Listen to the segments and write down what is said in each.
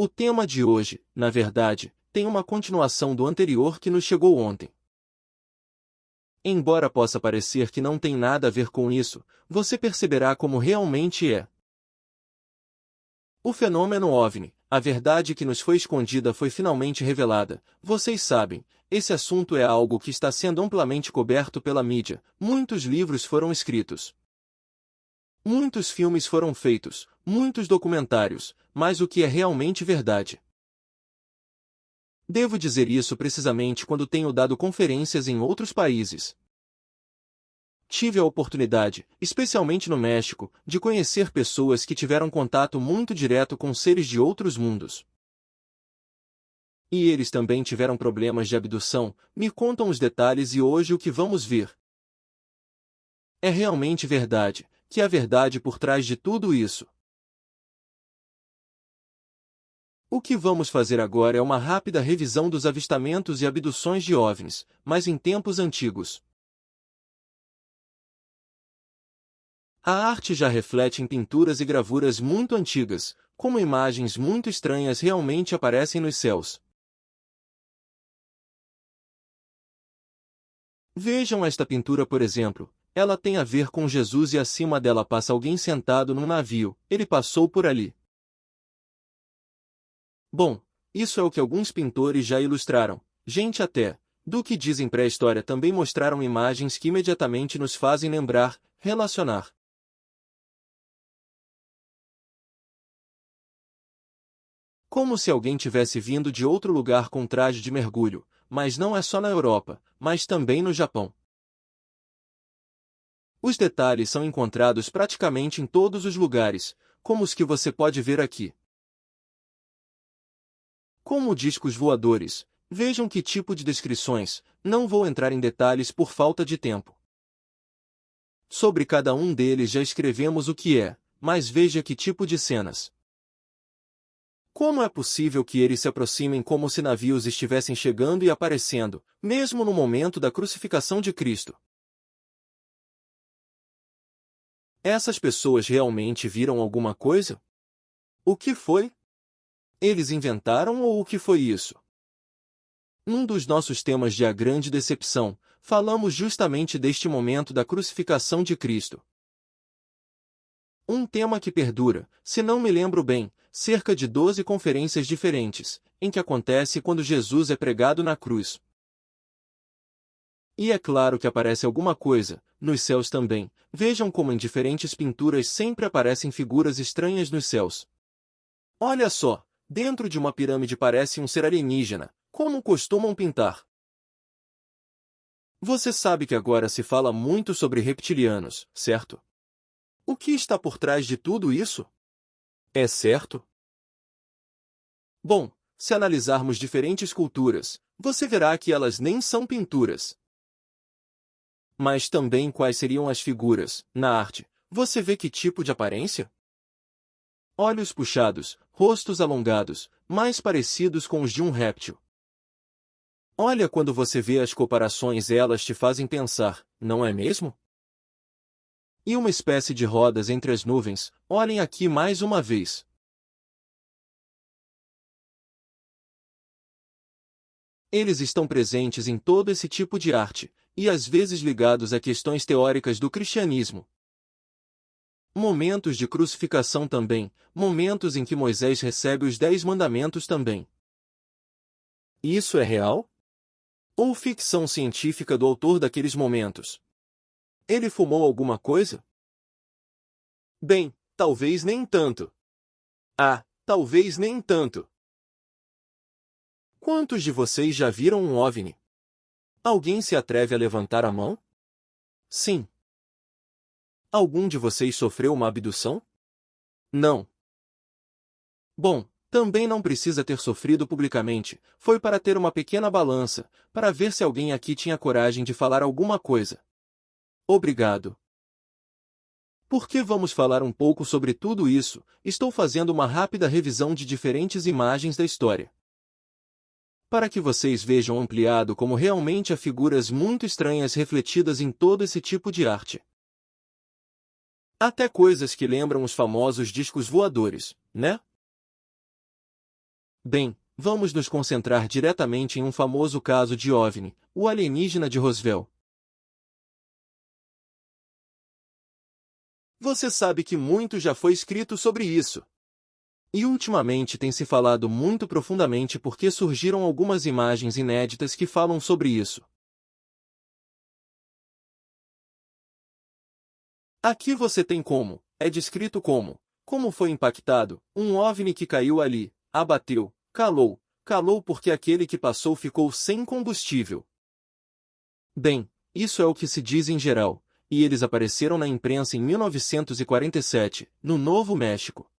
O tema de hoje, na verdade, tem uma continuação do anterior que nos chegou ontem. Embora possa parecer que não tem nada a ver com isso, você perceberá como realmente é. O fenômeno OVNI, a verdade que nos foi escondida foi finalmente revelada. Vocês sabem, esse assunto é algo que está sendo amplamente coberto pela mídia, muitos livros foram escritos. Muitos filmes foram feitos, muitos documentários, mas o que é realmente verdade? Devo dizer isso precisamente quando tenho dado conferências em outros países. Tive a oportunidade, especialmente no México, de conhecer pessoas que tiveram contato muito direto com seres de outros mundos. E eles também tiveram problemas de abdução, me contam os detalhes e hoje o que vamos ver. É realmente verdade, que há verdade por trás de tudo isso. O que vamos fazer agora é uma rápida revisão dos avistamentos e abduções de OVNIs, mas em tempos antigos. A arte já reflete em pinturas e gravuras muito antigas, como imagens muito estranhas realmente aparecem nos céus. Vejam esta pintura, por exemplo. Ela tem a ver com Jesus e acima dela passa alguém sentado num navio. Ele passou por ali. Bom, isso é o que alguns pintores já ilustraram. Gente até, do que dizem pré-história também mostraram imagens que imediatamente nos fazem lembrar, relacionar. Como se alguém tivesse vindo de outro lugar com traje de mergulho, mas não é só na Europa, mas também no Japão. Os detalhes são encontrados praticamente em todos os lugares, como os que você pode ver aqui. Como discos voadores, vejam que tipo de descrições, não vou entrar em detalhes por falta de tempo. Sobre cada um deles já escrevemos o que é, mas veja que tipo de cenas. Como é possível que eles se aproximem como se navios estivessem chegando e aparecendo, mesmo no momento da crucificação de Cristo? Essas pessoas realmente viram alguma coisa? O que foi? Eles inventaram ou o que foi isso? Num dos nossos temas de A Grande Decepção, falamos justamente deste momento da crucificação de Cristo. Um tema que perdura, se não me lembro bem, cerca de 12 conferências diferentes, em que acontece quando Jesus é pregado na cruz. E é claro que aparece alguma coisa, nos céus também. Vejam como em diferentes pinturas sempre aparecem figuras estranhas nos céus. Olha só, dentro de uma pirâmide parece um ser alienígena, como costumam pintar. Você sabe que agora se fala muito sobre reptilianos, certo? O que está por trás de tudo isso? É certo? Bom, se analisarmos diferentes culturas, você verá que elas nem são pinturas. Mas também quais seriam as figuras, na arte? Você vê que tipo de aparência? Olhos puxados, rostos alongados, mais parecidos com os de um réptil. Olha quando você vê as comparações elas te fazem pensar, não é mesmo? E uma espécie de rodas entre as nuvens, olhem aqui mais uma vez. Eles estão presentes em todo esse tipo de arte, e às vezes ligados a questões teóricas do cristianismo. Momentos de crucificação também, momentos em que Moisés recebe os 10 mandamentos também. Isso é real? Ou ficção científica do autor daqueles momentos? Ele fumou alguma coisa? Bem, talvez nem tanto. Ah, talvez nem tanto. Quantos de vocês já viram um OVNI? Alguém se atreve a levantar a mão? Sim. Algum de vocês sofreu uma abdução? Não. Bom, também não precisa ter sofrido publicamente, foi para ter uma pequena balança, para ver se alguém aqui tinha coragem de falar alguma coisa. Obrigado. Por que vamos falar um pouco sobre tudo isso? Estou fazendo uma rápida revisão de diferentes imagens da história. Para que vocês vejam ampliado como realmente há figuras muito estranhas refletidas em todo esse tipo de arte. Até coisas que lembram os famosos discos voadores, né? Bem, vamos nos concentrar diretamente em um famoso caso de OVNI, o alienígena de Roswell. Você sabe que muito já foi escrito sobre isso. E ultimamente tem se falado muito profundamente porque surgiram algumas imagens inéditas que falam sobre isso. Aqui você tem é descrito como foi impactado, um OVNI que caiu ali, abateu, calou porque aquele que passou ficou sem combustível. Bem, isso é o que se diz em geral, e eles apareceram na imprensa em 1947, no Novo México.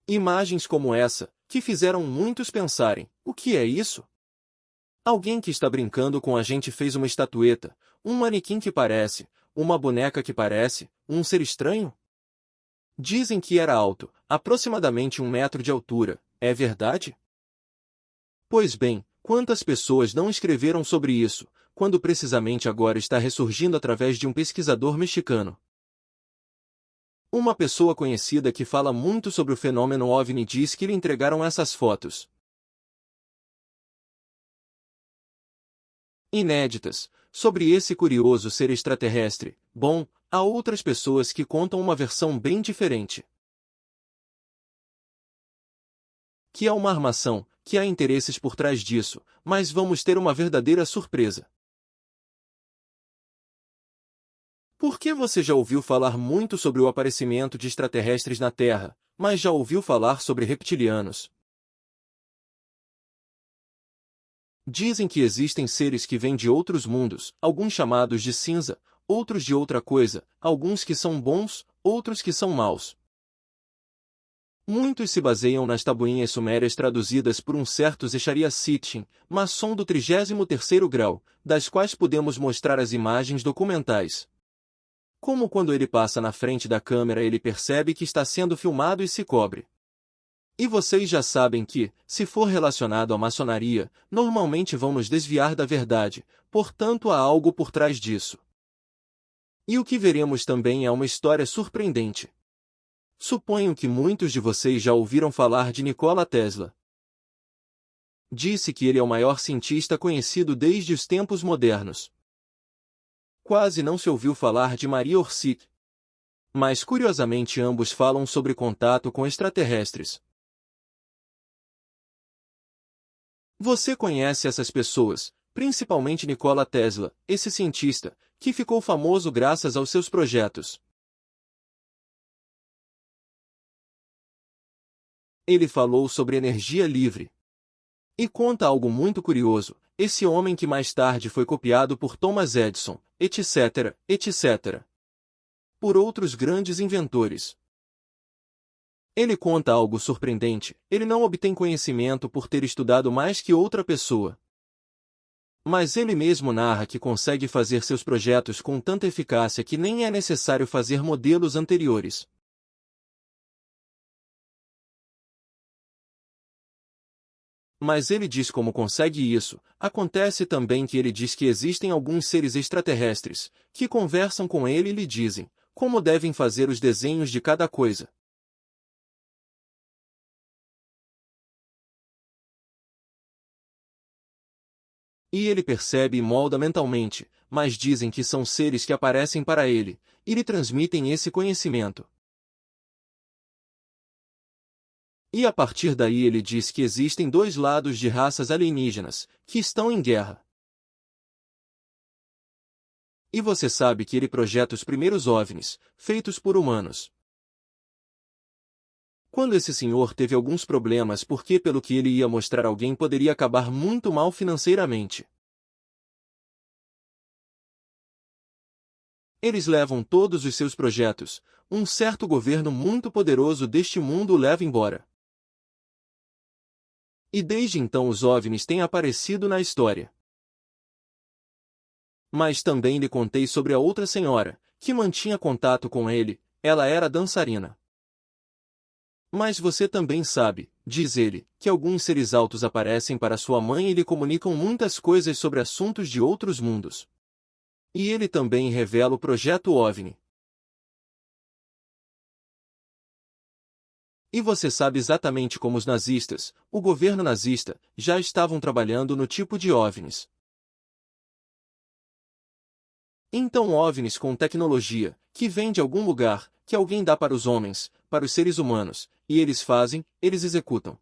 Imagens como essa, que fizeram muitos pensarem, o que é isso? Alguém que está brincando com a gente fez uma estatueta, um manequim que parece, uma boneca que parece, um ser estranho? Dizem que era alto, aproximadamente 1 metro de altura, é verdade? Pois bem, quantas pessoas não escreveram sobre isso, quando precisamente agora está ressurgindo através de um pesquisador mexicano? Uma pessoa conhecida que fala muito sobre o fenômeno OVNI diz que lhe entregaram essas fotos inéditas, sobre esse curioso ser extraterrestre. Bom, há outras pessoas que contam uma versão bem diferente. Que é uma armação, que há interesses por trás disso, mas vamos ter uma verdadeira surpresa. Por que você já ouviu falar muito sobre o aparecimento de extraterrestres na Terra, mas já ouviu falar sobre reptilianos? Dizem que existem seres que vêm de outros mundos, alguns chamados de cinza, outros de outra coisa, alguns que são bons, outros que são maus. Muitos se baseiam nas tabuinhas sumérias traduzidas por um certo Zecharia Sitchin, maçom do 33º grau, das quais podemos mostrar as imagens documentais. Como quando ele passa na frente da câmera ele percebe que está sendo filmado e se cobre. E vocês já sabem que, se for relacionado à maçonaria, normalmente vão nos desviar da verdade, portanto há algo por trás disso. E o que veremos também é uma história surpreendente. Suponho que muitos de vocês já ouviram falar de Nikola Tesla. Disse que ele é o maior cientista conhecido desde os tempos modernos. Quase não se ouviu falar de Maria Orsic. Mas curiosamente ambos falam sobre contato com extraterrestres. Você conhece essas pessoas, principalmente Nikola Tesla, esse cientista, que ficou famoso graças aos seus projetos. Ele falou sobre energia livre. E conta algo muito curioso, esse homem que mais tarde foi copiado por Thomas Edison, etc., etc. por outros grandes inventores. Ele conta algo surpreendente, ele não obtém conhecimento por ter estudado mais que outra pessoa. Mas ele mesmo narra que consegue fazer seus projetos com tanta eficácia que nem é necessário fazer modelos anteriores. Mas ele diz como consegue isso. Acontece também que ele diz que existem alguns seres extraterrestres, que conversam com ele e lhe dizem como devem fazer os desenhos de cada coisa. E ele percebe e molda mentalmente, mas dizem que são seres que aparecem para ele, e lhe transmitem esse conhecimento. E a partir daí ele diz que existem dois lados de raças alienígenas, que estão em guerra. E você sabe que ele projeta os primeiros OVNIs, feitos por humanos. Quando esse senhor teve alguns problemas porque pelo que ele ia mostrar alguém poderia acabar muito mal financeiramente. Eles levam todos os seus projetos, um certo governo muito poderoso deste mundo o leva embora. E desde então os OVNIs têm aparecido na história. Mas também lhe contei sobre a outra senhora, que mantinha contato com ele, ela era dançarina. Mas você também sabe, diz ele, que alguns seres altos aparecem para sua mãe e lhe comunicam muitas coisas sobre assuntos de outros mundos. E ele também revela o projeto OVNI. E você sabe exatamente como os nazistas, o governo nazista, já estavam trabalhando no tipo de OVNIs. Então OVNIs com tecnologia, que vem de algum lugar, que alguém dá para os homens, para os seres humanos, e eles fazem, eles executam.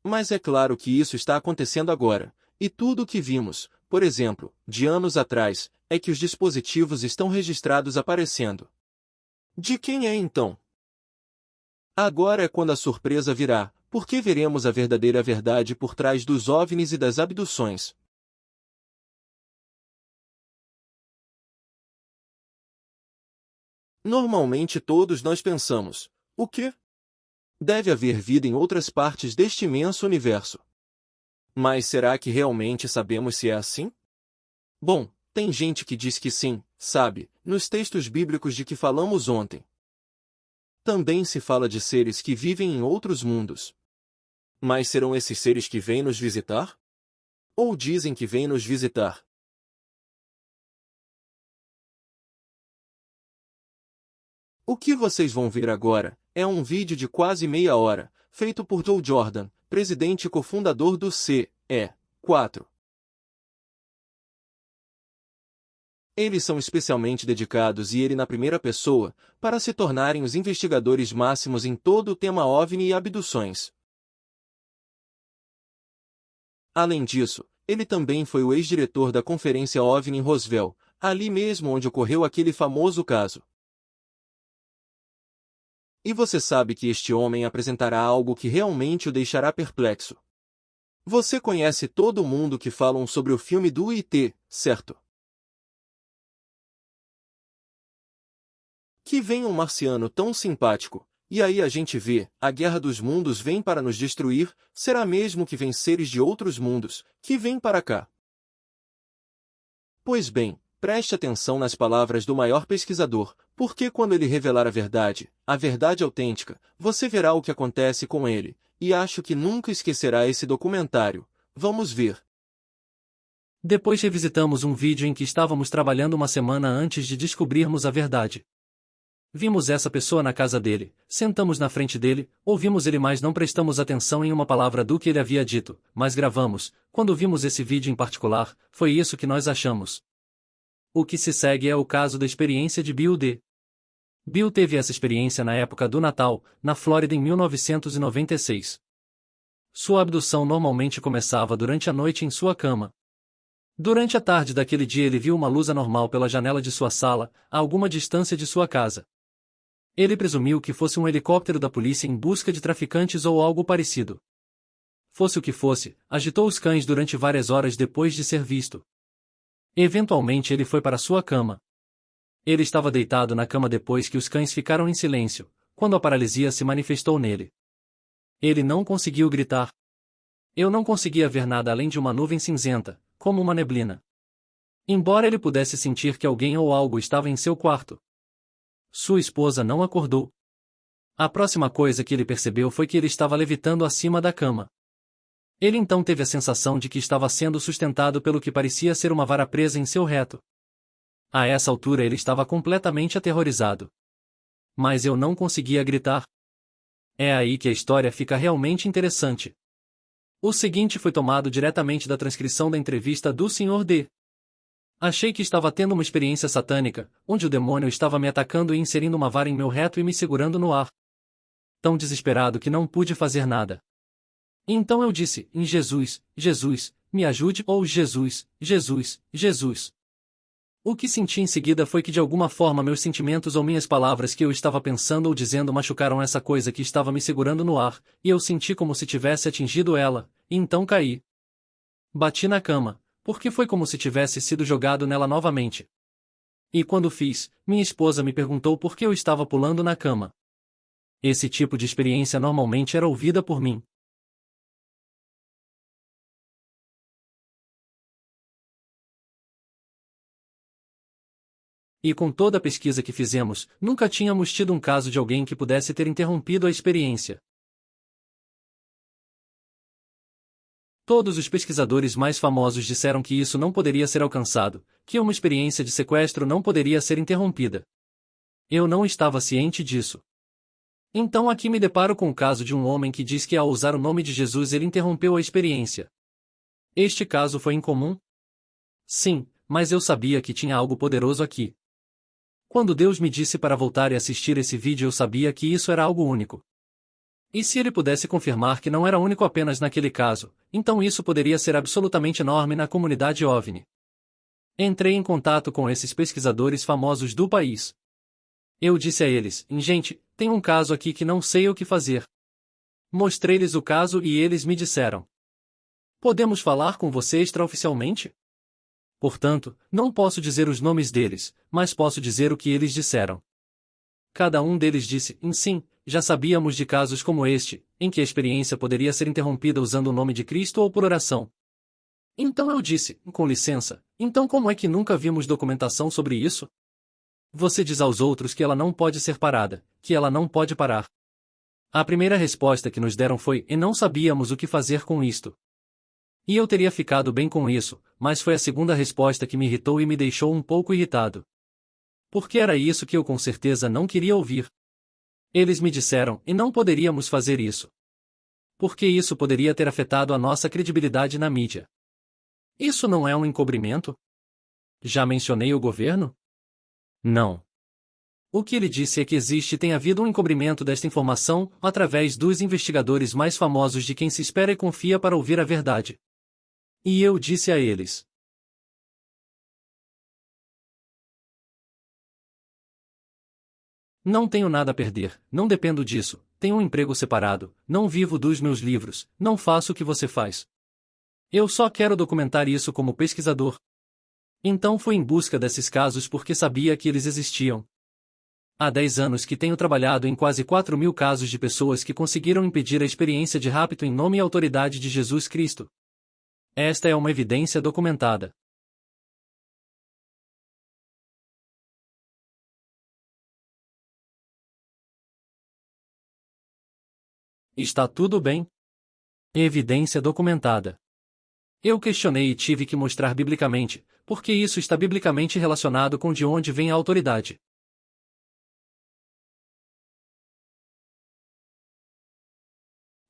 Mas é claro que isso está acontecendo agora, e tudo o que vimos, por exemplo, de anos atrás, é que os dispositivos estão registrados aparecendo. De quem é então? Agora é quando a surpresa virá, porque veremos a verdadeira verdade por trás dos OVNIs e das abduções. Normalmente todos nós pensamos, o quê? Deve haver vida em outras partes deste imenso universo. Mas será que realmente sabemos se é assim? Bom, tem gente que diz que sim, sabe, nos textos bíblicos de que falamos ontem. Também se fala de seres que vivem em outros mundos. Mas serão esses seres que vêm nos visitar? Ou dizem que vêm nos visitar? O que vocês vão ver agora é um vídeo de quase meia hora, feito por Joe Jordan, presidente e cofundador do CE4. Eles são especialmente dedicados e ele na primeira pessoa, para se tornarem os investigadores máximos em todo o tema OVNI e abduções. Além disso, ele também foi o ex-diretor da Conferência OVNI em Roswell, ali mesmo onde ocorreu aquele famoso caso. E você sabe que este homem apresentará algo que realmente o deixará perplexo. Você conhece todo mundo que falam sobre o filme do IT, certo? Que vem um marciano tão simpático, e aí a gente vê, a guerra dos mundos vem para nos destruir, será mesmo que vem seres de outros mundos, que vêm para cá? Pois bem, preste atenção nas palavras do maior pesquisador, porque quando ele revelar a verdade autêntica, você verá o que acontece com ele, e acho que nunca esquecerá esse documentário. Vamos ver. Depois revisitamos um vídeo em que estávamos trabalhando uma semana antes de descobrirmos a verdade. Vimos essa pessoa na casa dele, sentamos na frente dele, ouvimos ele mas não prestamos atenção em uma palavra do que ele havia dito, mas gravamos. Quando vimos esse vídeo em particular, foi isso que nós achamos. O que se segue é o caso da experiência de Bill D. Bill teve essa experiência na época do Natal, na Flórida em 1996. Sua abdução normalmente começava durante a noite em sua cama. Durante a tarde daquele dia ele viu uma luz anormal pela janela de sua sala, a alguma distância de sua casa. Ele presumiu que fosse um helicóptero da polícia em busca de traficantes ou algo parecido. Fosse o que fosse, agitou os cães durante várias horas depois de ser visto. Eventualmente ele foi para sua cama. Ele estava deitado na cama depois que os cães ficaram em silêncio, quando a paralisia se manifestou nele. Ele não conseguiu gritar. Eu não conseguia ver nada além de uma nuvem cinzenta, como uma neblina. Embora ele pudesse sentir que alguém ou algo estava em seu quarto. Sua esposa não acordou. A próxima coisa que ele percebeu foi que ele estava levitando acima da cama. Ele então teve a sensação de que estava sendo sustentado pelo que parecia ser uma vara presa em seu reto. A essa altura ele estava completamente aterrorizado. Mas eu não conseguia gritar. É aí que a história fica realmente interessante. O seguinte foi tomado diretamente da transcrição da entrevista do Sr. D. Achei que estava tendo uma experiência satânica, onde o demônio estava me atacando e inserindo uma vara em meu reto e me segurando no ar. Tão desesperado que não pude fazer nada. Então eu disse, em Jesus, Jesus, me ajude, ou Jesus, Jesus, Jesus. O que senti em seguida foi que de alguma forma meus sentimentos ou minhas palavras que eu estava pensando ou dizendo machucaram essa coisa que estava me segurando no ar, e eu senti como se tivesse atingido ela, e então caí. Bati na cama, porque foi como se tivesse sido jogado nela novamente. E quando fiz, minha esposa me perguntou por que eu estava pulando na cama. Esse tipo de experiência normalmente era ouvida por mim. E com toda a pesquisa que fizemos, nunca tínhamos tido um caso de alguém que pudesse ter interrompido a experiência. Todos os pesquisadores mais famosos disseram que isso não poderia ser alcançado, que uma experiência de sequestro não poderia ser interrompida. Eu não estava ciente disso. Então aqui me deparo com o caso de um homem que diz que ao usar o nome de Jesus ele interrompeu a experiência. Este caso foi incomum? Sim, mas eu sabia que tinha algo poderoso aqui. Quando Deus me disse para voltar e assistir esse vídeo eu sabia que isso era algo único. E se ele pudesse confirmar que não era único apenas naquele caso, então isso poderia ser absolutamente enorme na comunidade OVNI. Entrei em contato com esses pesquisadores famosos do país. Eu disse a eles, gente, tem um caso aqui que não sei o que fazer. Mostrei-lhes o caso e eles me disseram: podemos falar com você extraoficialmente? Portanto, não posso dizer os nomes deles, mas posso dizer o que eles disseram. Cada um deles disse, sim, já sabíamos de casos como este, em que a experiência poderia ser interrompida usando o nome de Cristo ou por oração. Então eu disse, com licença, então como é que nunca vimos documentação sobre isso? Você diz aos outros que ela não pode ser parada, que ela não pode parar. A primeira resposta que nos deram foi, e não sabíamos o que fazer com isto. E eu teria ficado bem com isso, mas foi a segunda resposta que me irritou e me deixou um pouco irritado. Porque era isso que eu com certeza não queria ouvir. Eles me disseram, e não poderíamos fazer isso. Porque isso poderia ter afetado a nossa credibilidade na mídia. Isso não é um encobrimento? Já mencionei o governo? Não. O que ele disse é que existe e tem havido um encobrimento desta informação, através dos investigadores mais famosos de quem se espera e confia para ouvir a verdade. E eu disse a eles: não tenho nada a perder, não dependo disso, tenho um emprego separado, não vivo dos meus livros, não faço o que você faz. Eu só quero documentar isso como pesquisador. Então fui em busca desses casos porque sabia que eles existiam. Há 10 anos que tenho trabalhado em quase 4.000 casos de pessoas que conseguiram impedir a experiência de rapto em nome e autoridade de Jesus Cristo. Esta é uma evidência documentada. Está tudo bem? Evidência documentada. Eu questionei e tive que mostrar biblicamente, porque isso está biblicamente relacionado com de onde vem a autoridade.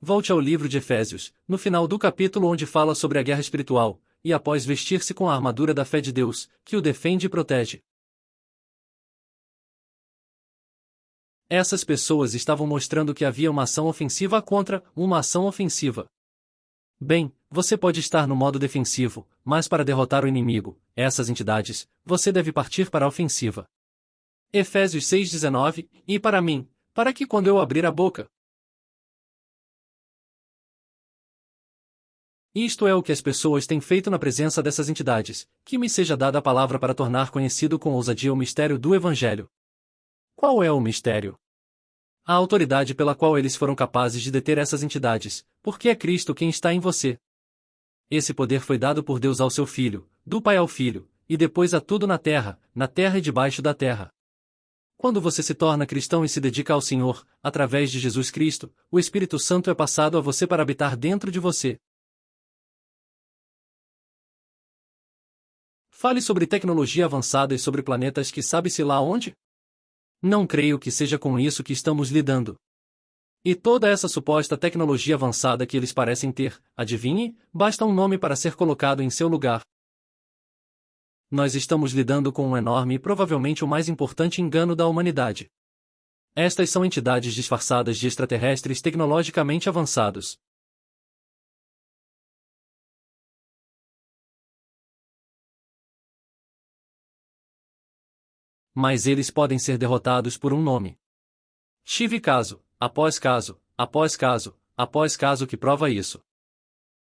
Volte ao livro de Efésios, no final do capítulo onde fala sobre a guerra espiritual, e após vestir-se com a armadura da fé de Deus, que o defende e protege. Essas pessoas estavam mostrando que havia uma ação ofensiva contra uma ação ofensiva. Bem, você pode estar no modo defensivo, mas para derrotar o inimigo, essas entidades, você deve partir para a ofensiva. Efésios 6:19, e para mim, para que quando eu abrir a boca. Isto é o que as pessoas têm feito na presença dessas entidades, que me seja dada a palavra para tornar conhecido com ousadia o mistério do Evangelho. Qual é o mistério? A autoridade pela qual eles foram capazes de deter essas entidades, porque é Cristo quem está em você. Esse poder foi dado por Deus ao seu Filho, do Pai ao Filho, e depois a tudo na terra e debaixo da terra. Quando você se torna cristão e se dedica ao Senhor, através de Jesus Cristo, o Espírito Santo é passado a você para habitar dentro de você. Fale sobre tecnologia avançada e sobre planetas que sabe-se lá onde? Não creio que seja com isso que estamos lidando. E toda essa suposta tecnologia avançada que eles parecem ter, adivinhe, basta um nome para ser colocado em seu lugar. Nós estamos lidando com um enorme e provavelmente o mais importante engano da humanidade. Estas são entidades disfarçadas de extraterrestres tecnologicamente avançados. Mas eles podem ser derrotados por um nome. Tive caso, após caso, após caso, após caso que prova isso.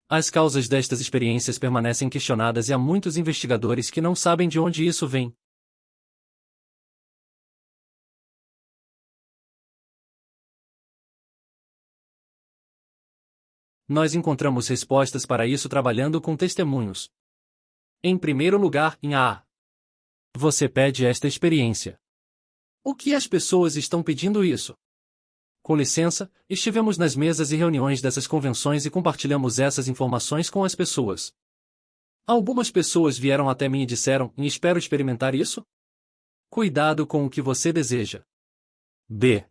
As causas destas experiências permanecem questionadas e há muitos investigadores que não sabem de onde isso vem. Nós encontramos respostas para isso trabalhando com testemunhos. Em primeiro lugar, em A. Você pede esta experiência. O que as pessoas estão pedindo isso? Com licença, estivemos nas mesas e reuniões dessas convenções e compartilhamos essas informações com as pessoas. Algumas pessoas vieram até mim e disseram, espero experimentar isso? Cuidado com o que você deseja. B.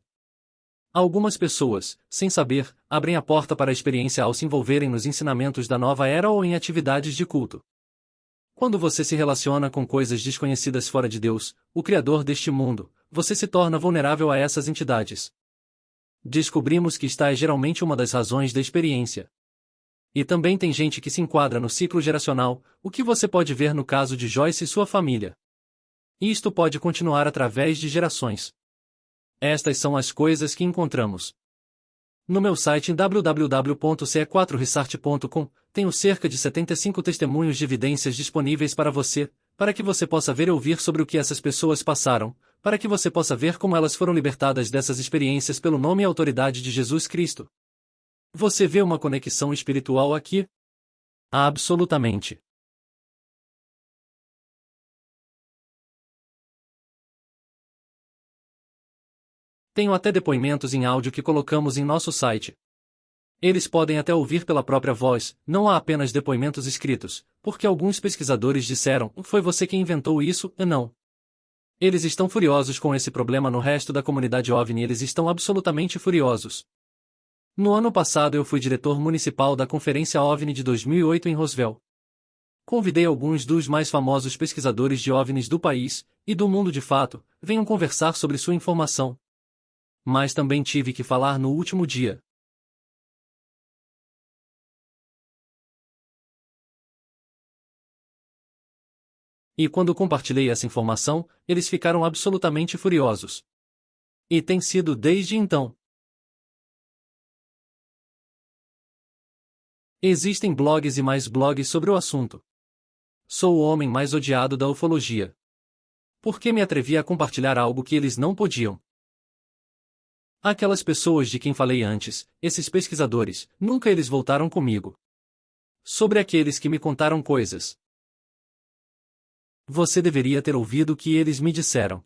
Algumas pessoas, sem saber, abrem a porta para a experiência ao se envolverem nos ensinamentos da nova era ou em atividades de culto. Quando você se relaciona com coisas desconhecidas fora de Deus, o Criador deste mundo, você se torna vulnerável a essas entidades. Descobrimos que esta é geralmente uma das razões da experiência. E também tem gente que se enquadra no ciclo geracional, o que você pode ver no caso de Joyce e sua família. Isto pode continuar através de gerações. Estas são as coisas que encontramos. No meu site www.ce4research.com, tenho cerca de 75 testemunhos de evidências disponíveis para que você possa ver e ouvir sobre o que essas pessoas passaram, para que você possa ver como elas foram libertadas dessas experiências pelo nome e autoridade de Jesus Cristo. Você vê uma conexão espiritual aqui? Absolutamente. Tenho até depoimentos em áudio que colocamos em nosso site. Eles podem até ouvir pela própria voz, não há apenas depoimentos escritos, porque alguns pesquisadores disseram, foi você quem inventou isso, e não. Eles estão furiosos com esse problema no resto da comunidade OVNI, eles estão absolutamente furiosos. No ano passado eu fui diretor municipal da Conferência OVNI de 2008 em Roswell. Convidei alguns dos mais famosos pesquisadores de OVNIs do país, e do mundo de fato, venham conversar sobre sua informação. Mas também tive que falar no último dia. E quando compartilhei essa informação, eles ficaram absolutamente furiosos. E tem sido desde então. Existem blogs e mais blogs sobre o assunto. Sou o homem mais odiado da ufologia. Por que me atrevi a compartilhar algo que eles não podiam? Aquelas pessoas de quem falei antes, esses pesquisadores, nunca eles voltaram comigo. Sobre aqueles que me contaram coisas. Você deveria ter ouvido o que eles me disseram.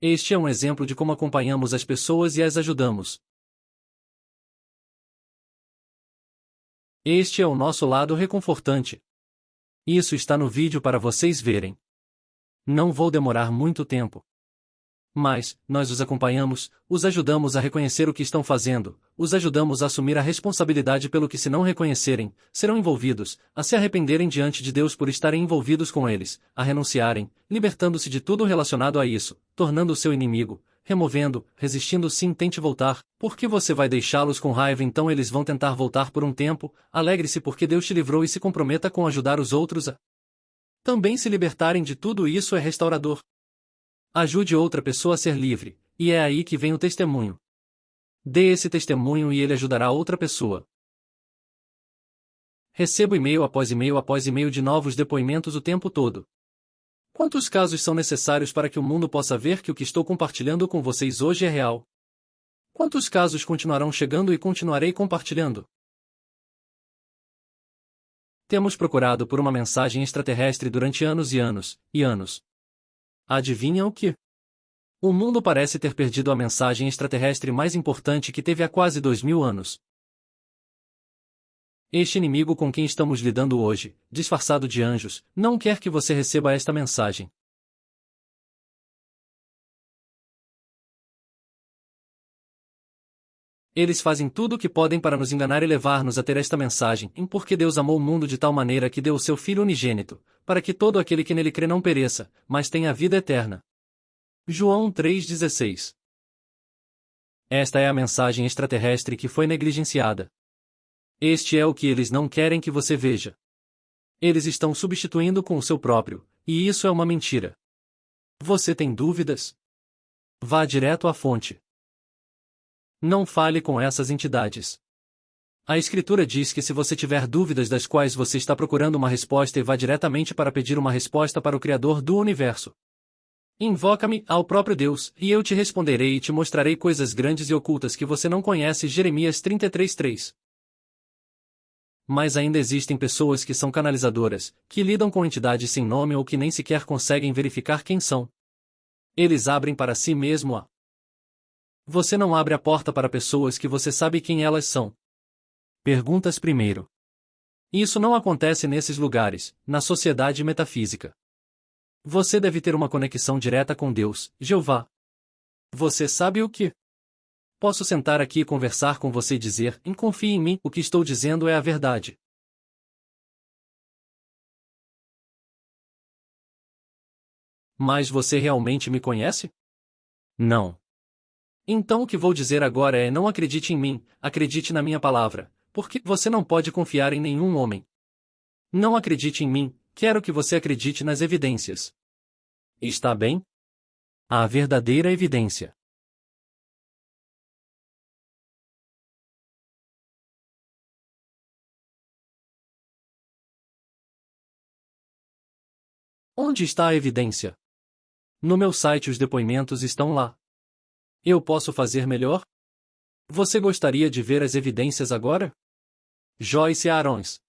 Este é um exemplo de como acompanhamos as pessoas e as ajudamos. Este é o nosso lado reconfortante. Isso está no vídeo para vocês verem. Não vou demorar muito tempo. Mas, nós os acompanhamos, os ajudamos a reconhecer o que estão fazendo, os ajudamos a assumir a responsabilidade pelo que se não reconhecerem, serão envolvidos, a se arrependerem diante de Deus por estarem envolvidos com eles, a renunciarem, libertando-se de tudo relacionado a isso, tornando o seu inimigo, removendo, resistindo sim tente voltar, porque você vai deixá-los com raiva então eles vão tentar voltar por um tempo, alegre-se porque Deus te livrou e se comprometa com ajudar os outros a também se libertarem de tudo isso é restaurador. Ajude outra pessoa a ser livre, e é aí que vem o testemunho. Dê esse testemunho e ele ajudará outra pessoa. Recebo e-mail após e-mail de novos depoimentos o tempo todo. Quantos casos são necessários para que o mundo possa ver que o que estou compartilhando com vocês hoje é real? Quantos casos continuarão chegando e continuarei compartilhando? Temos procurado por uma mensagem extraterrestre durante anos e anos, e anos. Adivinha o que? O mundo parece ter perdido a mensagem extraterrestre mais importante que teve há quase 2000 anos. Este inimigo com quem estamos lidando hoje, disfarçado de anjos, não quer que você receba esta mensagem. Eles fazem tudo o que podem para nos enganar e levar-nos a ter esta mensagem, porque Deus amou o mundo de tal maneira que deu o seu Filho unigênito, para que todo aquele que nele crê não pereça, mas tenha a vida eterna. João 3,16. Esta é a mensagem extraterrestre que foi negligenciada. Este é o que eles não querem que você veja. Eles estão substituindo com o seu próprio, e isso é uma mentira. Você tem dúvidas? Vá direto à fonte. Não fale com essas entidades. A Escritura diz que se você tiver dúvidas das quais você está procurando uma resposta e vá diretamente para pedir uma resposta para o Criador do Universo. Invoca-me ao próprio Deus, e eu te responderei e te mostrarei coisas grandes e ocultas que você não conhece. Jeremias 33:3. Mas ainda existem pessoas que são canalizadoras, que lidam com entidades sem nome ou que nem sequer conseguem verificar quem são. Eles abrem para si mesmo a Você não abre a porta para pessoas que você sabe quem elas são. Perguntas primeiro. Isso não acontece nesses lugares, na sociedade metafísica. Você deve ter uma conexão direta com Deus, Jeová. Você sabe o que? Posso sentar aqui e conversar com você e dizer, confie em mim, o que estou dizendo é a verdade. Mas você realmente me conhece? Não. Então o que vou dizer agora é não acredite em mim, acredite na minha palavra, porque você não pode confiar em nenhum homem. Não acredite em mim, quero que você acredite nas evidências. Está bem? A verdadeira evidência. Onde está a evidência? No meu site os depoimentos estão lá. Eu posso fazer melhor? Você gostaria de ver as evidências agora? Joyce Arons.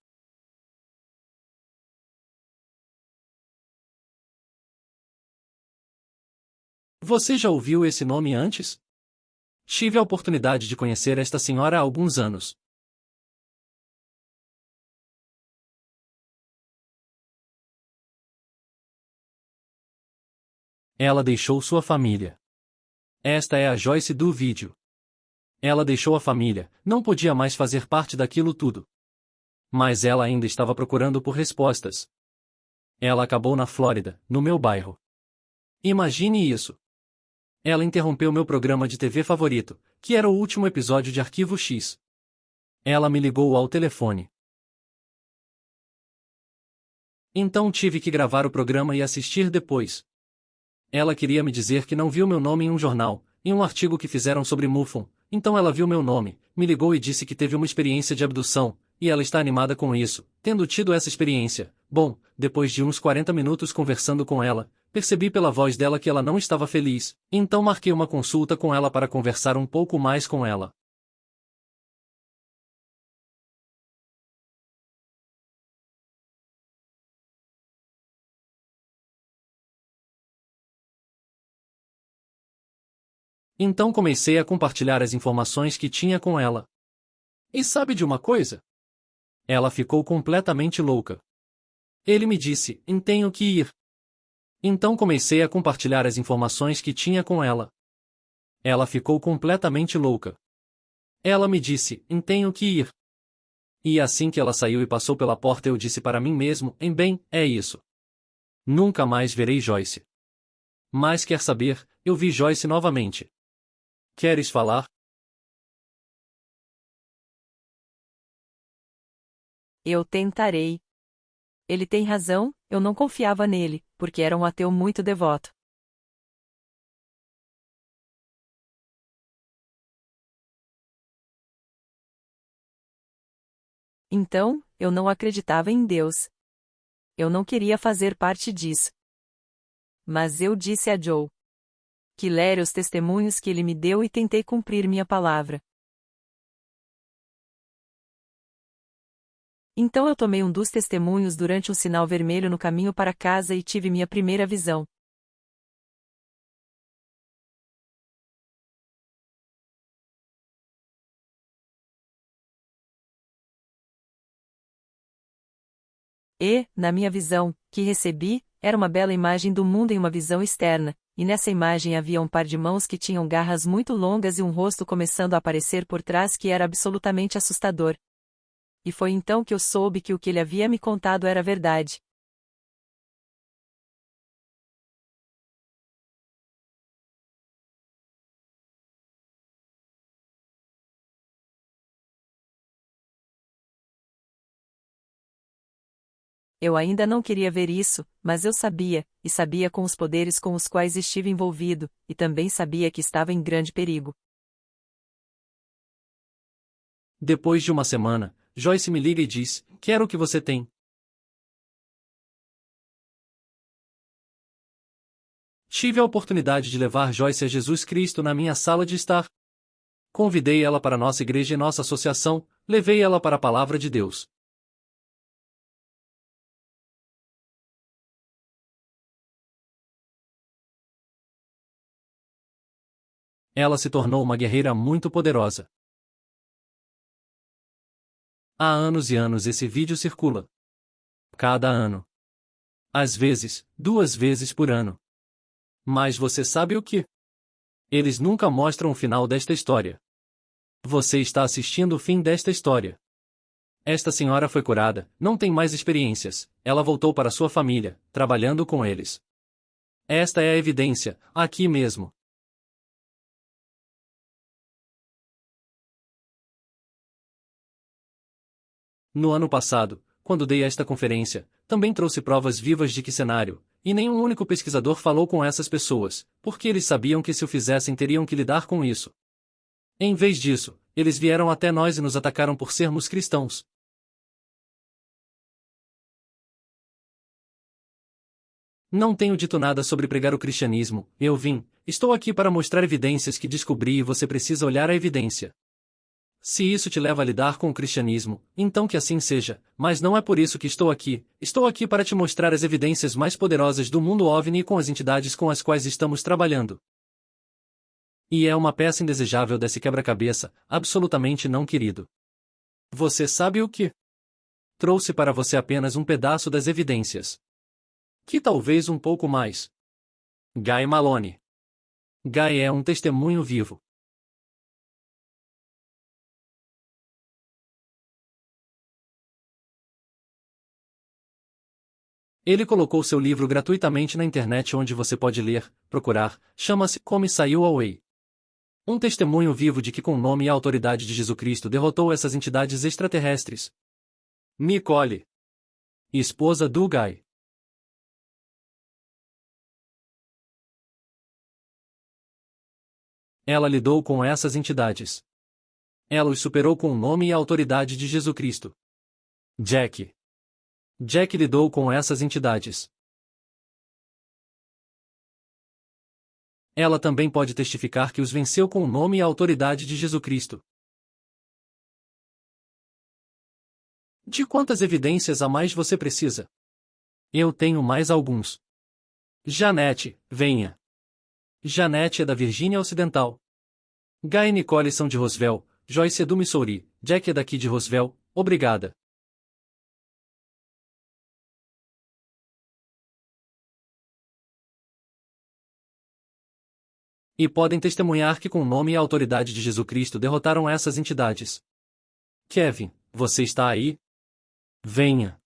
Você já ouviu esse nome antes? Tive a oportunidade de conhecer esta senhora há alguns anos. Ela deixou sua família. Esta é a Joyce do vídeo. Ela deixou a família, não podia mais fazer parte daquilo tudo. Mas ela ainda estava procurando por respostas. Ela acabou na Flórida, no meu bairro. Imagine isso. Ela interrompeu meu programa de TV favorito, que era o último episódio de Arquivo X. Ela me ligou ao telefone. Então tive que gravar o programa e assistir depois. Ela queria me dizer que não viu meu nome em um jornal, em um artigo que fizeram sobre MUFON, então ela viu meu nome, me ligou e disse que teve uma experiência de abdução, e ela está animada com isso, tendo tido essa experiência. Bom, depois de uns 40 minutos conversando com ela, percebi pela voz dela que ela não estava feliz, então marquei uma consulta com ela para conversar um pouco mais com ela. Então comecei a compartilhar as informações que tinha com ela. E sabe de uma coisa? Ela ficou completamente louca. Ele me disse, tenho que ir. Então comecei a compartilhar as informações que tinha com ela. Ela ficou completamente louca. Ela me disse, tenho que ir. E assim que ela saiu e passou pela porta eu disse para mim mesmo, bem, é isso. Nunca mais verei Joyce. Mas quer saber, eu vi Joyce novamente. Queres falar? Eu tentarei. Ele tem razão, eu não confiava nele, porque era um ateu muito devoto. Então, eu não acreditava em Deus. Eu não queria fazer parte disso. Mas eu disse a Joe que lere os testemunhos que ele me deu e tentei cumprir minha palavra. Então eu tomei um dos testemunhos durante um sinal vermelho no caminho para casa e tive minha primeira visão. E, na minha visão, que recebi, era uma bela imagem do mundo em uma visão externa, e nessa imagem havia um par de mãos que tinham garras muito longas e um rosto começando a aparecer por trás que era absolutamente assustador. E foi então que eu soube que o que ele havia me contado era verdade. Eu ainda não queria ver isso, mas eu sabia, e sabia com os poderes com os quais estive envolvido, e também sabia que estava em grande perigo. Depois de uma semana, Joyce me liga e diz, quero o que você tem. Tive a oportunidade de levar Joyce a Jesus Cristo na minha sala de estar. Convidei ela para nossa igreja e nossa associação, levei ela para a palavra de Deus. Ela se tornou uma guerreira muito poderosa. Há anos e anos esse vídeo circula. Cada ano. Às vezes, 2 vezes por ano. Mas você sabe o que? Eles nunca mostram o final desta história. Você está assistindo o fim desta história. Esta senhora foi curada, não tem mais experiências, ela voltou para sua família, trabalhando com eles. Esta é a evidência, aqui mesmo. No ano passado, quando dei esta conferência, também trouxe provas vivas de que cenário, e nenhum único pesquisador falou com essas pessoas, porque eles sabiam que se o fizessem teriam que lidar com isso. Em vez disso, eles vieram até nós e nos atacaram por sermos cristãos. Não tenho dito nada sobre pregar o cristianismo, estou aqui para mostrar evidências que descobri e você precisa olhar a evidência. Se isso te leva a lidar com o cristianismo, então que assim seja, mas não é por isso que estou aqui para te mostrar as evidências mais poderosas do mundo OVNI com as entidades com as quais estamos trabalhando. E é uma peça indesejável desse quebra-cabeça, absolutamente não querido. Você sabe o que? Trouxe para você apenas um pedaço das evidências. Que talvez um pouco mais. Guy Malone. Guy é um testemunho vivo. Ele colocou seu livro gratuitamente na internet onde você pode ler, procurar, chama-se Como Saiu Away. Um testemunho vivo de que com o nome e a autoridade de Jesus Cristo derrotou essas entidades extraterrestres. Nicole. Esposa do Guy. Ela lidou com essas entidades. Ela os superou com o nome e a autoridade de Jesus Cristo. Jack. Jack lidou com essas entidades. Ela também pode testificar que os venceu com o nome e a autoridade de Jesus Cristo. De quantas evidências a mais você precisa? Eu tenho mais alguns. Janete, venha. Janete é da Virgínia Ocidental. Guy e Nicole são de Roswell, Joyce é do Missouri, Jack é daqui de Roswell, obrigada. E podem testemunhar que com o nome e a autoridade de Jesus Cristo derrotaram essas entidades. Kevin, você está aí? Venha.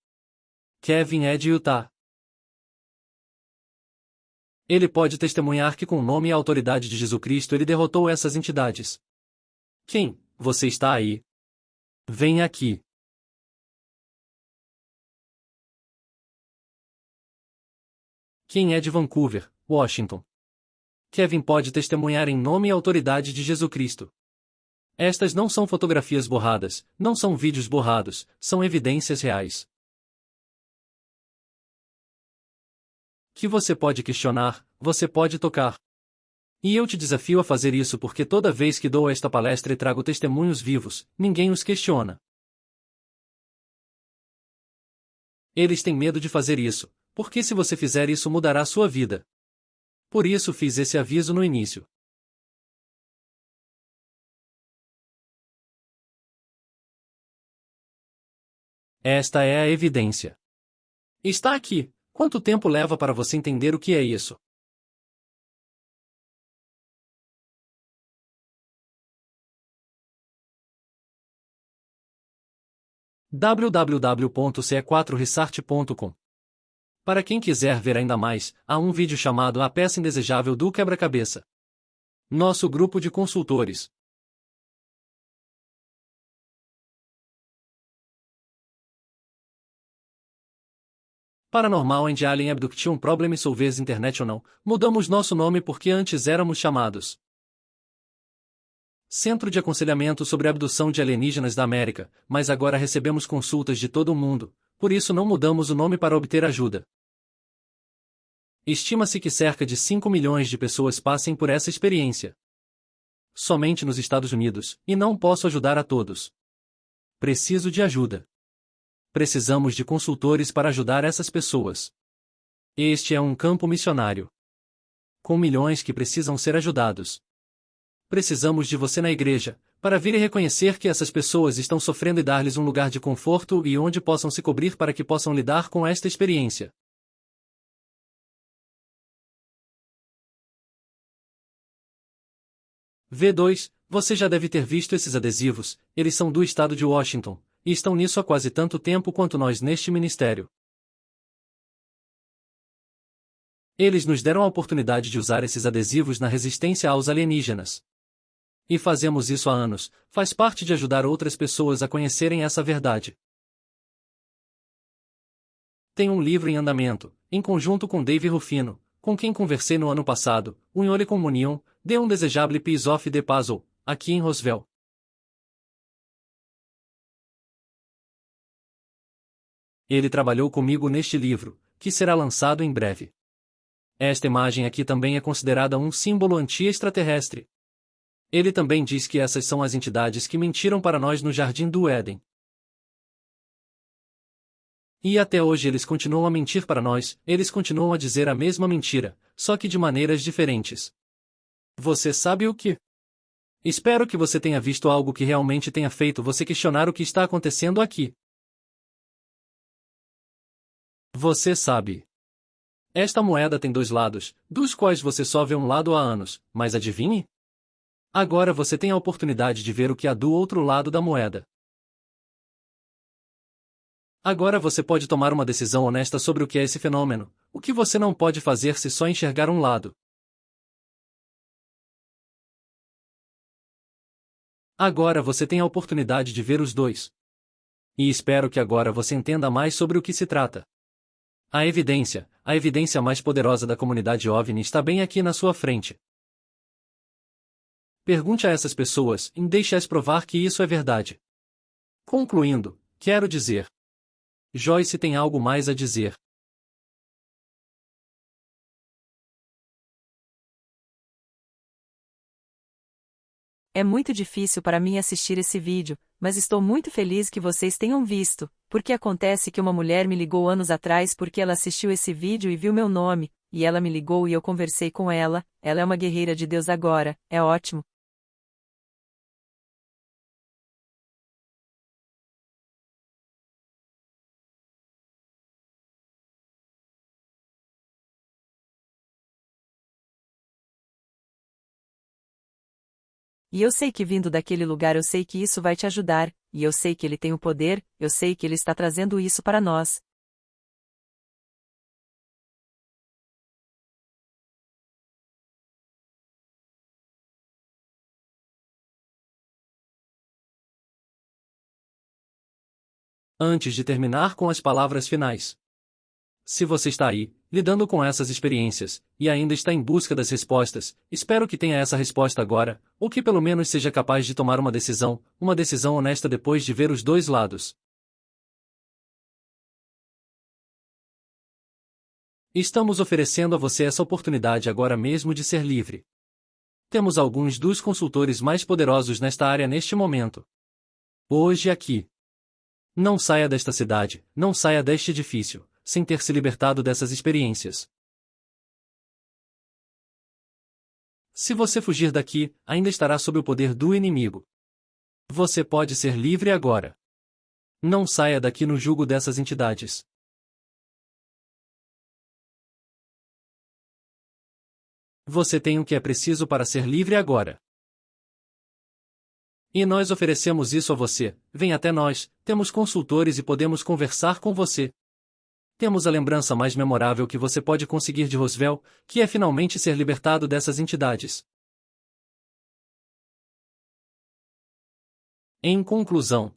Kevin é de Utah. Ele pode testemunhar que com o nome e a autoridade de Jesus Cristo ele derrotou essas entidades. Quem, você está aí? Venha aqui. Quem é de Vancouver, Washington? Kevin pode testemunhar em nome e autoridade de Jesus Cristo. Estas não são fotografias borradas, não são vídeos borrados, são evidências reais. Que você pode questionar, você pode tocar. E eu te desafio a fazer isso porque toda vez que dou esta palestra e trago testemunhos vivos, ninguém os questiona. Eles têm medo de fazer isso, porque se você fizer isso mudará sua vida. Por isso fiz esse aviso no início. Esta é a evidência. Está aqui. Quanto tempo leva para você entender o que é isso? www.ce4research.com. Para quem quiser ver ainda mais, há um vídeo chamado A Peça Indesejável do Quebra-Cabeça. Nosso grupo de consultores. Paranormal and Alien Abduction Problem Solvers International, mudamos nosso nome porque antes éramos chamados Centro de Aconselhamento sobre Abdução de Alienígenas da América, mas agora recebemos consultas de todo o mundo, por isso não mudamos o nome para obter ajuda. Estima-se que cerca de 5 milhões de pessoas passem por essa experiência. Somente nos Estados Unidos, e não posso ajudar a todos. Preciso de ajuda. Precisamos de consultores para ajudar essas pessoas. Este é um campo missionário. Com milhões que precisam ser ajudados. Precisamos de você na igreja, para vir e reconhecer que essas pessoas estão sofrendo e dar-lhes um lugar de conforto e onde possam se cobrir para que possam lidar com esta experiência. V2, você já deve ter visto esses adesivos, eles são do estado de Washington, e estão nisso há quase tanto tempo quanto nós neste ministério. Eles nos deram a oportunidade de usar esses adesivos na resistência aos alienígenas. E fazemos isso há anos, faz parte de ajudar outras pessoas a conhecerem essa verdade. Tem um livro em andamento, em conjunto com Dave Rufino, com quem conversei no ano passado, o Inhole Communion, The Undesejable Piece of the Puzzle, aqui em Roswell. Ele trabalhou comigo neste livro, que será lançado em breve. Esta imagem aqui também é considerada um símbolo anti-extraterrestre. Ele também diz que essas são as entidades que mentiram para nós no Jardim do Éden. E até hoje eles continuam a mentir para nós, eles continuam a dizer a mesma mentira, só que de maneiras diferentes. Você sabe o que? Espero que você tenha visto algo que realmente tenha feito você questionar o que está acontecendo aqui. Você sabe. Esta moeda tem dois lados, dos quais você só vê um lado há anos, mas adivinhe? Agora você tem a oportunidade de ver o que há do outro lado da moeda. Agora você pode tomar uma decisão honesta sobre o que é esse fenômeno, o que você não pode fazer se só enxergar um lado. Agora você tem a oportunidade de ver os dois. E espero que agora você entenda mais sobre o que se trata. A evidência mais poderosa da comunidade OVNI está bem aqui na sua frente. Pergunte a essas pessoas e deixe-as provar que isso é verdade. Concluindo, quero dizer. Joyce tem algo mais a dizer. É muito difícil para mim assistir esse vídeo, mas estou muito feliz que vocês tenham visto, porque acontece que uma mulher me ligou anos atrás porque ela assistiu esse vídeo e viu meu nome, e ela me ligou e eu conversei com ela, ela é uma guerreira de Deus agora, é ótimo. E eu sei que vindo daquele lugar eu sei que isso vai te ajudar, e eu sei que ele tem o poder, eu sei que ele está trazendo isso para nós. Antes de terminar com as palavras finais. Se você está aí, lidando com essas experiências, e ainda está em busca das respostas, espero que tenha essa resposta agora, ou que pelo menos seja capaz de tomar uma decisão honesta depois de ver os dois lados. Estamos oferecendo a você essa oportunidade agora mesmo de ser livre. Temos alguns dos consultores mais poderosos nesta área neste momento. Hoje aqui. Não saia desta cidade, não saia deste edifício, sem ter se libertado dessas experiências. Se você fugir daqui, ainda estará sob o poder do inimigo. Você pode ser livre agora. Não saia daqui no jugo dessas entidades. Você tem o que é preciso para ser livre agora. E nós oferecemos isso a você. Vem até nós, temos consultores e podemos conversar com você. Temos a lembrança mais memorável que você pode conseguir de Roswell, que é finalmente ser libertado dessas entidades. Em conclusão.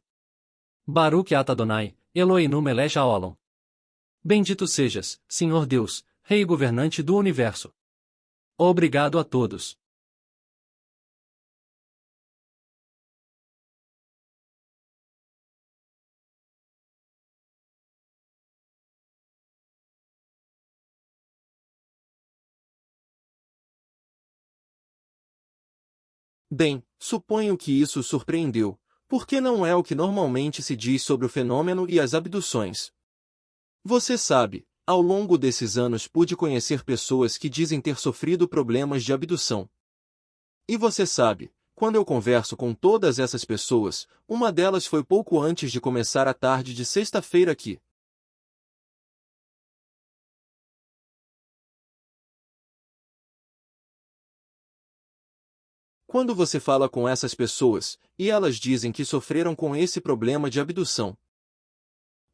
Baruch Atah Adonai, Eloheinu melech haolam. Bendito sejas, Senhor Deus, Rei e Governante do Universo. Obrigado a todos. Bem, suponho que isso o surpreendeu, porque não é o que normalmente se diz sobre o fenômeno e as abduções. Você sabe, ao longo desses anos pude conhecer pessoas que dizem ter sofrido problemas de abdução. E você sabe, quando eu converso com todas essas pessoas, uma delas foi pouco antes de começar a tarde de sexta-feira aqui. Quando você fala com essas pessoas, e elas dizem que sofreram com esse problema de abdução,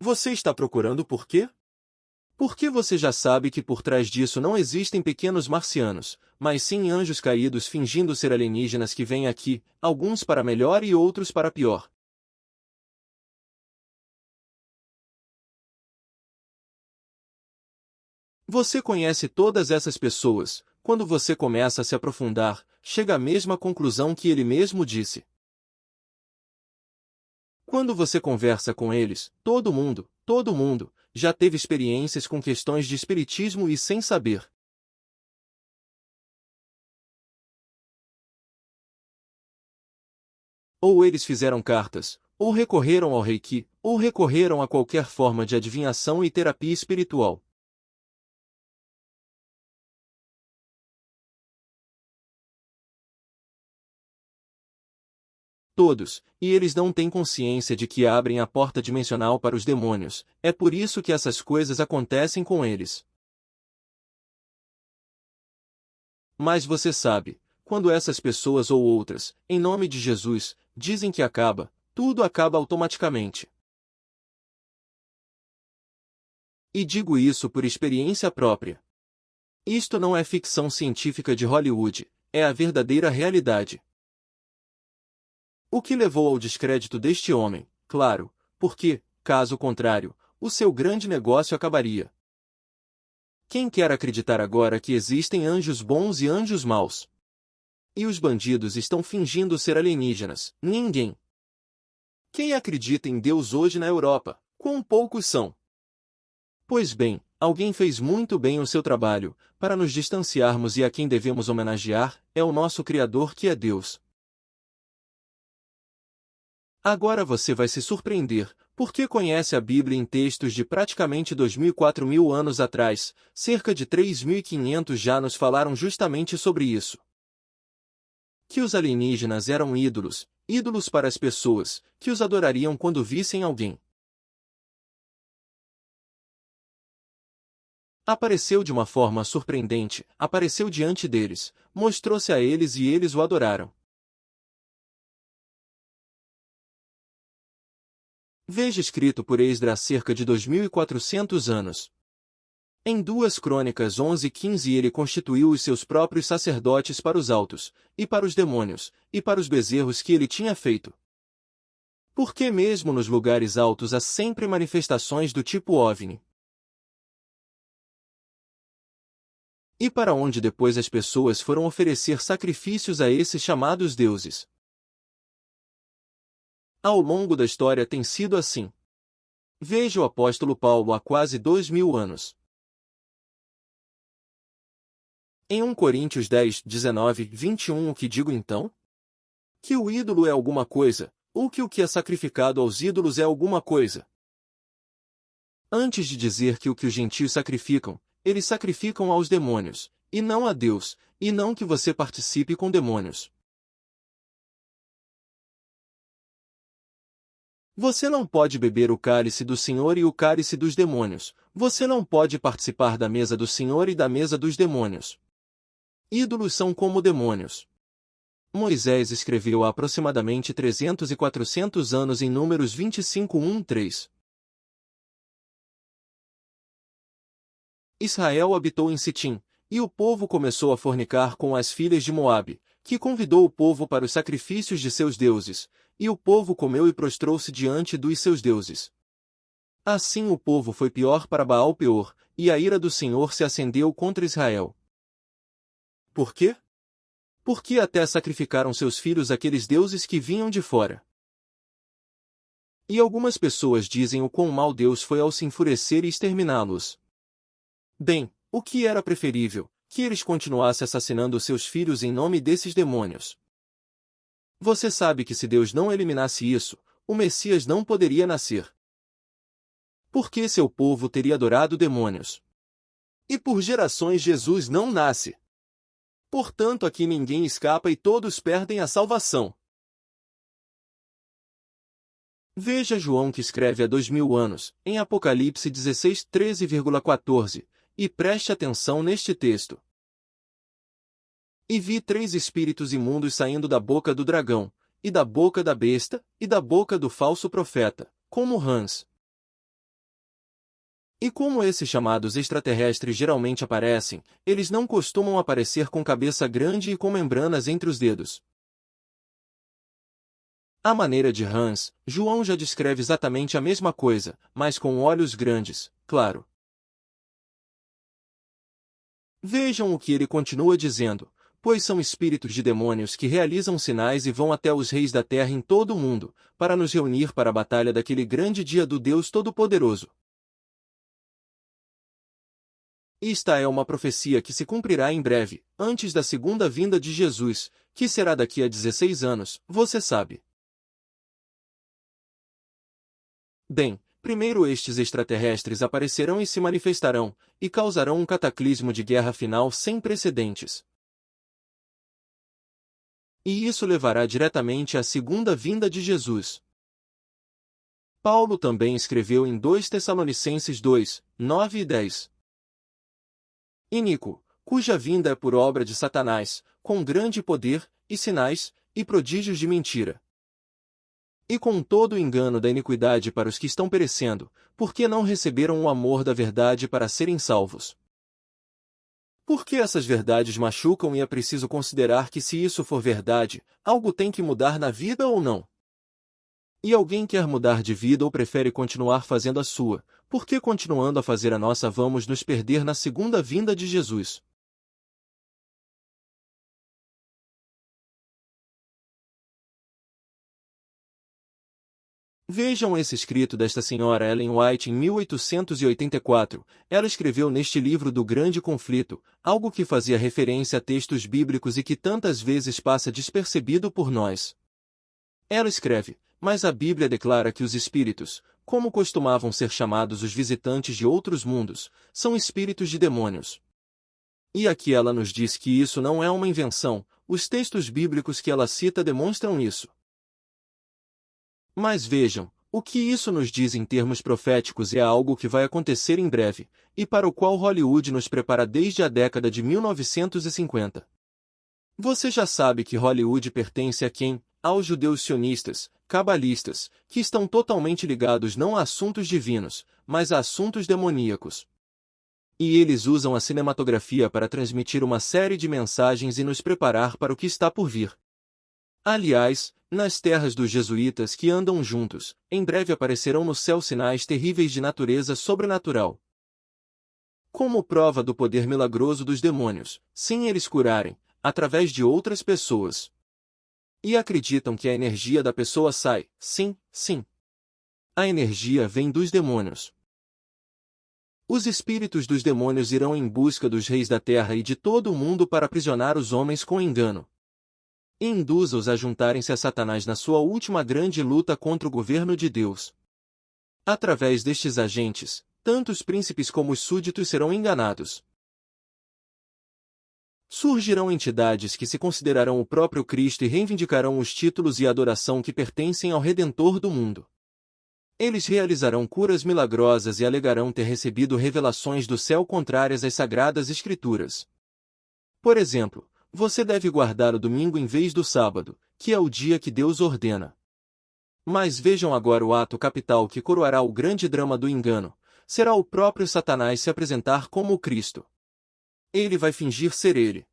você está procurando por quê? Porque você já sabe que por trás disso não existem pequenos marcianos, mas sim anjos caídos fingindo ser alienígenas que vêm aqui, alguns para melhor e outros para pior. Você conhece todas essas pessoas, quando você começa a se aprofundar, chega à mesma conclusão que ele mesmo disse. Quando você conversa com eles, todo mundo, já teve experiências com questões de espiritismo e sem saber. Ou eles fizeram cartas, ou recorreram ao Reiki, ou recorreram a qualquer forma de adivinhação e terapia espiritual. Todos, e eles não têm consciência de que abrem a porta dimensional para os demônios, é por isso que essas coisas acontecem com eles. Mas você sabe, quando essas pessoas ou outras, em nome de Jesus, dizem que acaba, tudo acaba automaticamente. E digo isso por experiência própria. Isto não é ficção científica de Hollywood, é a verdadeira realidade. O que levou ao descrédito deste homem, claro, porque, caso contrário, o seu grande negócio acabaria. Quem quer acreditar agora que existem anjos bons e anjos maus? E os bandidos estão fingindo ser alienígenas? Ninguém. Quem acredita em Deus hoje na Europa? Quão poucos são? Pois bem, alguém fez muito bem o seu trabalho, para nos distanciarmos, e a quem devemos homenagear é o nosso Criador, que é Deus. Agora você vai se surpreender, porque conhece a Bíblia em textos de praticamente 2.000 e 4.000 anos atrás, cerca de 3.500 já nos falaram justamente sobre isso. Que os alienígenas eram ídolos, ídolos para as pessoas, que os adorariam quando vissem alguém. Apareceu de uma forma surpreendente, apareceu diante deles, mostrou-se a eles e eles o adoraram. Veja escrito por Esdras há cerca de 2.400 anos. Em 2 Crônicas 11:15 ele constituiu os seus próprios sacerdotes para os altos, e para os demônios, e para os bezerros que ele tinha feito. Porque mesmo nos lugares altos há sempre manifestações do tipo OVNI. E para onde depois as pessoas foram oferecer sacrifícios a esses chamados deuses. Ao longo da história tem sido assim. Veja o apóstolo Paulo há quase 2.000 anos. Em 1 Coríntios 10, 19, 21 o que digo então? Que o ídolo é alguma coisa, ou que o que é sacrificado aos ídolos é alguma coisa. Antes de dizer que o que os gentios sacrificam, eles sacrificam aos demônios, e não a Deus, e não que você participe com demônios. Você não pode beber o cálice do Senhor e o cálice dos demônios. Você não pode participar da mesa do Senhor e da mesa dos demônios. Ídolos são como demônios. Moisés escreveu há aproximadamente 300 e 400 anos em Números 25:1-3. Israel habitou em Sitim, e o povo começou a fornicar com as filhas de Moabe, que convidou o povo para os sacrifícios de seus deuses, e o povo comeu e prostrou-se diante dos seus deuses. Assim o povo foi pior para Baal-Peor, e a ira do Senhor se acendeu contra Israel. Por quê? Porque até sacrificaram seus filhos àqueles deuses que vinham de fora. E algumas pessoas dizem o quão mal Deus foi ao se enfurecer e exterminá-los. Bem, o que era preferível? Que eles continuassem assassinando seus filhos em nome desses demônios. Você sabe que se Deus não eliminasse isso, o Messias não poderia nascer. Porque seu povo teria adorado demônios. E por gerações Jesus não nasce. Portanto, aqui ninguém escapa e todos perdem a salvação. Veja João que escreve há 2.000 anos, em Apocalipse 16, 13,14, e preste atenção neste texto. E vi 3 espíritos imundos saindo da boca do dragão, e da boca da besta, e da boca do falso profeta, como rãs. E como esses chamados extraterrestres geralmente aparecem, eles não costumam aparecer com cabeça grande e com membranas entre os dedos. À maneira de rãs, João já descreve exatamente a mesma coisa, mas com olhos grandes, claro. Vejam o que ele continua dizendo, pois são espíritos de demônios que realizam sinais e vão até os reis da terra em todo o mundo, para nos reunir para a batalha daquele grande dia do Deus Todo-Poderoso. Esta é uma profecia que se cumprirá em breve, antes da segunda vinda de Jesus, que será daqui a 16 anos, você sabe. Bem, primeiro estes extraterrestres aparecerão e se manifestarão, e causarão um cataclismo de guerra final sem precedentes. E isso levará diretamente à segunda vinda de Jesus. Paulo também escreveu em 2 Tessalonicenses 2, 9 e 10. Iníquo, cuja vinda é por obra de Satanás, com grande poder, e sinais, e prodígios de mentira. E com todo o engano da iniquidade para os que estão perecendo, porque não receberam o amor da verdade para serem salvos. Porque essas verdades machucam e é preciso considerar que se isso for verdade, algo tem que mudar na vida ou não. E alguém quer mudar de vida ou prefere continuar fazendo a sua, porque continuando a fazer a nossa vamos nos perder na segunda vinda de Jesus. Vejam esse escrito desta senhora Ellen White em 1884. Ela escreveu neste livro do Grande Conflito, algo que fazia referência a textos bíblicos e que tantas vezes passa despercebido por nós. Ela escreve, mas a Bíblia declara que os espíritos, como costumavam ser chamados os visitantes de outros mundos, são espíritos de demônios. E aqui ela nos diz que isso não é uma invenção, os textos bíblicos que ela cita demonstram isso. Mas vejam, o que isso nos diz em termos proféticos é algo que vai acontecer em breve, e para o qual Hollywood nos prepara desde a década de 1950. Você já sabe que Hollywood pertence a quem? Aos judeus sionistas, cabalistas, que estão totalmente ligados não a assuntos divinos, mas a assuntos demoníacos. E eles usam a cinematografia para transmitir uma série de mensagens e nos preparar para o que está por vir. Aliás, nas terras dos jesuítas que andam juntos, em breve aparecerão no céu sinais terríveis de natureza sobrenatural. Como prova do poder milagroso dos demônios, sem eles curarem, através de outras pessoas. E acreditam que a energia da pessoa sai, sim, sim. A energia vem dos demônios. Os espíritos dos demônios irão em busca dos reis da terra e de todo o mundo para aprisionar os homens com engano. E induza-os a juntarem-se a Satanás na sua última grande luta contra o governo de Deus. Através destes agentes, tanto os príncipes como os súditos serão enganados. Surgirão entidades que se considerarão o próprio Cristo e reivindicarão os títulos e a adoração que pertencem ao Redentor do mundo. Eles realizarão curas milagrosas e alegarão ter recebido revelações do céu contrárias às Sagradas Escrituras. Por exemplo, você deve guardar o domingo em vez do sábado, que é o dia que Deus ordena. Mas vejam agora o ato capital que coroará o grande drama do engano. Será o próprio Satanás se apresentar como o Cristo. Ele vai fingir ser ele.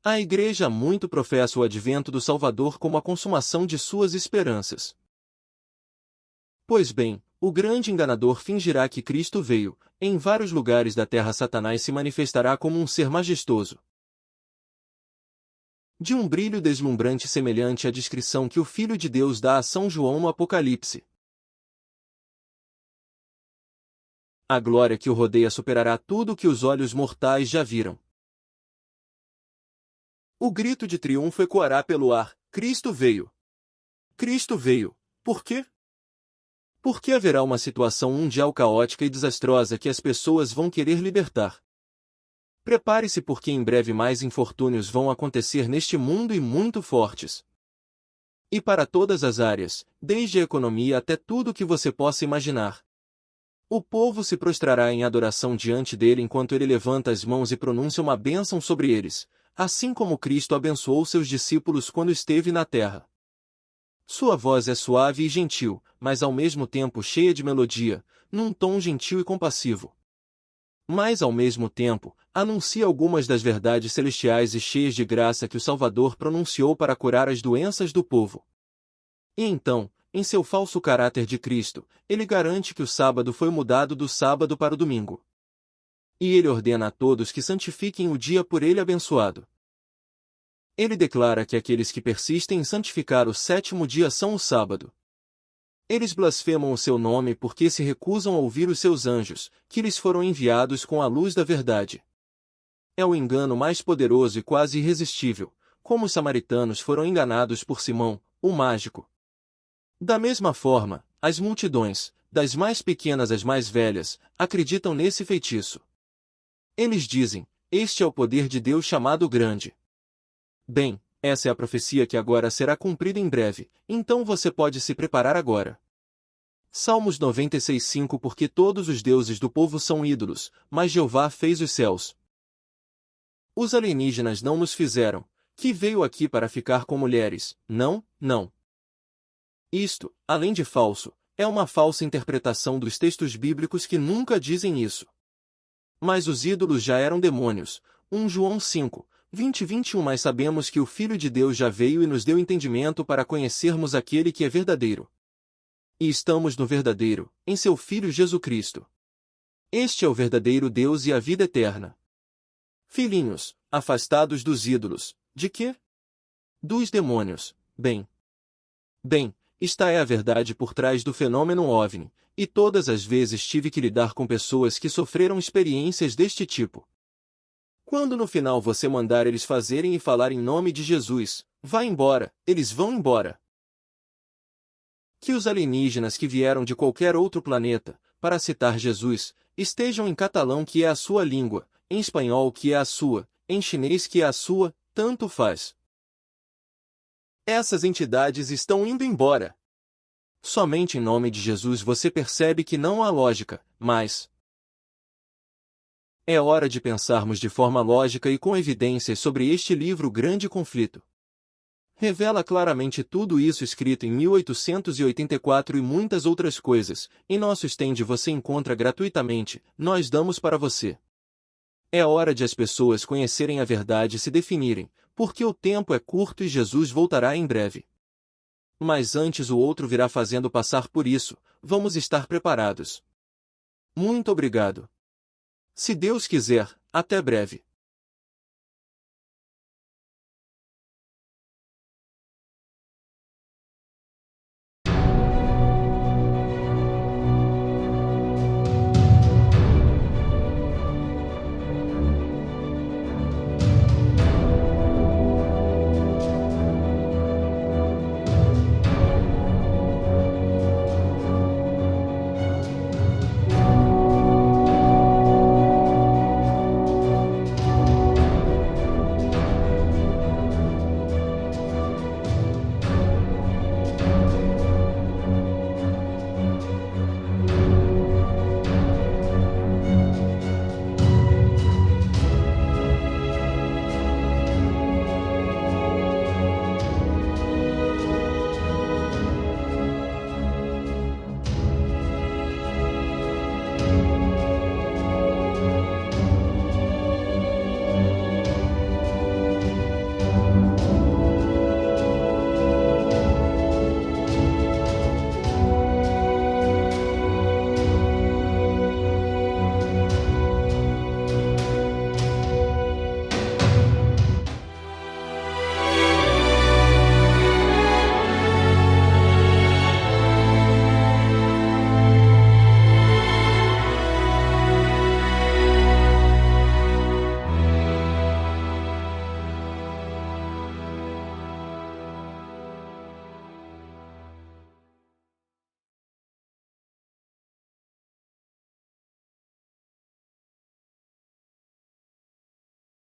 A Igreja muito professa o advento do Salvador como a consumação de suas esperanças. Pois bem, o grande enganador fingirá que Cristo veio. Em vários lugares da terra Satanás se manifestará como um ser majestoso, de um brilho deslumbrante semelhante à descrição que o Filho de Deus dá a São João no Apocalipse. A glória que o rodeia superará tudo o que os olhos mortais já viram. O grito de triunfo ecoará pelo ar: Cristo veio! Cristo veio! Por quê? Porque haverá uma situação mundial caótica e desastrosa que as pessoas vão querer libertar. Prepare-se porque em breve mais infortúnios vão acontecer neste mundo e muito fortes. E para todas as áreas, desde a economia até tudo o que você possa imaginar. O povo se prostrará em adoração diante dele enquanto ele levanta as mãos e pronuncia uma bênção sobre eles. assim como Cristo abençoou seus discípulos quando esteve na terra. Sua voz é suave e gentil, mas ao mesmo tempo cheia de melodia, num tom gentil e compassivo. Mas ao mesmo tempo, anuncia algumas das verdades celestiais e cheias de graça que o Salvador pronunciou para curar as doenças do povo. E então, em seu falso caráter de Cristo, ele garante que o sábado foi mudado do sábado para o domingo. E ele ordena a todos que santifiquem o dia por ele abençoado. Ele declara que aqueles que persistem em santificar o sétimo dia são o sábado. Eles blasfemam o seu nome porque se recusam a ouvir os seus anjos, que lhes foram enviados com a luz da verdade. É o engano mais poderoso e quase irresistível, como os samaritanos foram enganados por Simão, o mágico. Da mesma forma, as multidões, das mais pequenas às mais velhas, acreditam nesse feitiço. Eles dizem, este é o poder de Deus chamado grande. Bem, essa é a profecia que agora será cumprida em breve, então você pode se preparar agora. Salmos 96:5 Porque todos os deuses do povo são ídolos, mas Jeová fez os céus. Os alienígenas não nos fizeram, que veio aqui para ficar com mulheres, não, não. Isto, além de falso, é uma falsa interpretação dos textos bíblicos que nunca dizem isso. Mas os ídolos já eram demônios, 1 João 5, 20 e 21 Mas sabemos que o Filho de Deus já veio e nos deu entendimento para conhecermos aquele que é verdadeiro. E estamos no verdadeiro, em seu Filho Jesus Cristo. Este é o verdadeiro Deus e a vida eterna. Filhinhos, afastados dos ídolos, de quê? Dos demônios, bem. Esta é a verdade por trás do fenômeno OVNI, e todas as vezes tive que lidar com pessoas que sofreram experiências deste tipo. Quando no final você mandar eles fazerem e falar em nome de Jesus, vá embora, eles vão embora. Que os alienígenas que vieram de qualquer outro planeta, para citar Jesus, estejam em catalão que é a sua língua, em espanhol que é a sua, em chinês que é a sua, tanto faz. Essas entidades estão indo embora. Somente em nome de Jesus você percebe que não há lógica, mas é hora de pensarmos de forma lógica e com evidências sobre este livro Grande Conflito. Revela claramente tudo isso escrito em 1884 e muitas outras coisas. Em nosso stand você encontra gratuitamente, nós damos para você. É hora de as pessoas conhecerem a verdade e se definirem, porque o tempo é curto e Jesus voltará em breve. Mas antes o outro virá fazendo passar por isso, vamos estar preparados. Muito obrigado. Se Deus quiser, até breve.